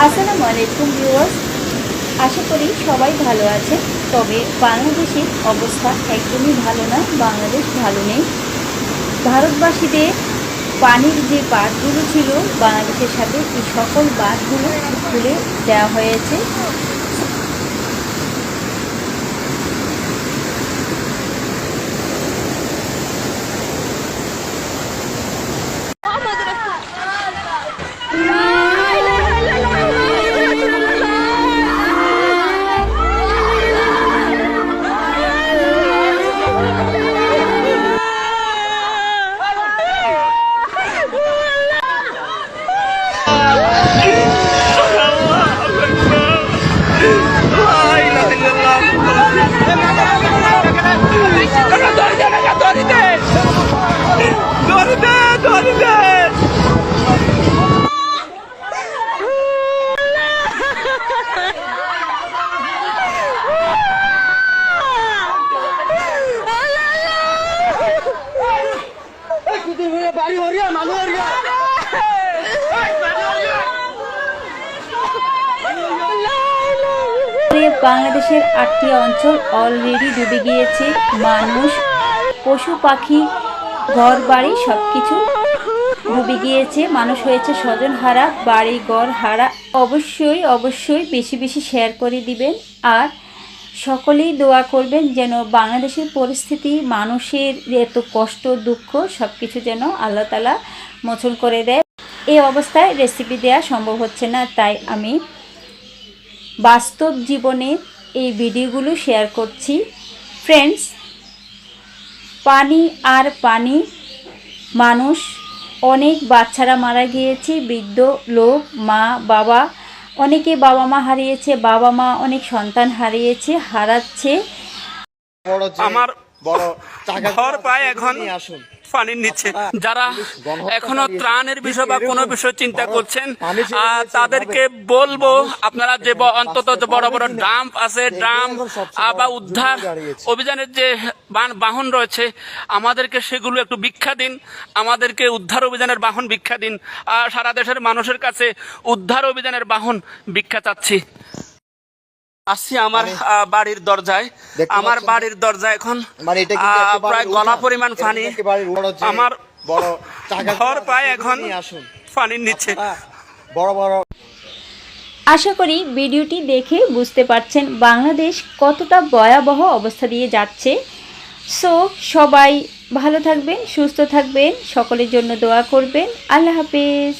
আসসালামু আলাইকুম ভিউয়ার্স, আশা করি সবাই ভালো আছেন। তবে বাংলাদেশের অবস্থা একদমই ভালো না, বাংলাদেশ ভালো নেই। ভারতবাসীদের পানির যে বাঁধগুলো ছিল বাংলাদেশের সাথে, এই সকল বাঁধগুলো খুলে দেওয়া হয়েছে। বাংলাদেশের 8টি অঞ্চল অলরেডি ডুবে গিয়েছে। মানুষ, পশু পাখি, ঘর বাড়ি সবকিছু ডুবে গিয়েছে। মানুষ হয়েছে স্বজন হারা, বাড়ি ঘর হারা। অবশ্যই বেশি বেশি শেয়ার করে দিবেন, আর সকলেই দোয়া করবেন যেন বাংলাদেশের পরিস্থিতি, মানুষের এত কষ্ট দুঃখ সব কিছু যেন আল্লাহ তাআলা মোচন করে দেয়। এই অবস্থায় রেসিপি দেওয়া সম্ভব হচ্ছে না, তাই আমি বাস্তব জীবনে এই ভিডিওগুলো শেয়ার করছি। ফ্রেন্ডস, পানি আর পানি, মানুষ, অনেক বাচ্চারা মারা গিয়েছে, বৃদ্ধ লোক, মা বাবা, অনেকে বাবা মা হারিয়েছে, বাবা মা অনেক সন্তান হারিয়েছে, হারাচ্ছে। আমার ঘর প্রায় এখন পানির নিচে। যারা এখনো ত্রাণের বিষয় বা কোনো বিষয় চিন্তা করছেন, তাদেরকে বলবো আপনারা যে অন্তত বড় বড় ড্রাম আছে, ড্রাম বা উদ্ধার অভিযানের যে বাহন রয়েছে, আমাদেরকে সেগুলো একটু ভিক্ষা দিন, আমাদেরকে উদ্ধার অভিযানের বাহন ভিক্ষা দিন। সারা দেশের মানুষের কাছে উদ্ধার অভিযানের বাহন ভিক্ষা চাচ্ছি। আসছি আমার বাড়ির দরজায়। আমার বাড়ির দরজায় এখন প্রায় গলা পরিমাণ পানি। আমার ঘর প্রায় এখন পানির নিচে। আশা করি ভিডিওটি দেখে বুঝতে পারছেন বাংলাদেশ কতটা ভয়াবহ অবস্থা দিয়ে যাচ্ছে। সো সবাই ভালো থাকবেন, সুস্থ থাকবেন, সকলের জন্য দোয়া করবেন। আল্লাহ হাফেজ।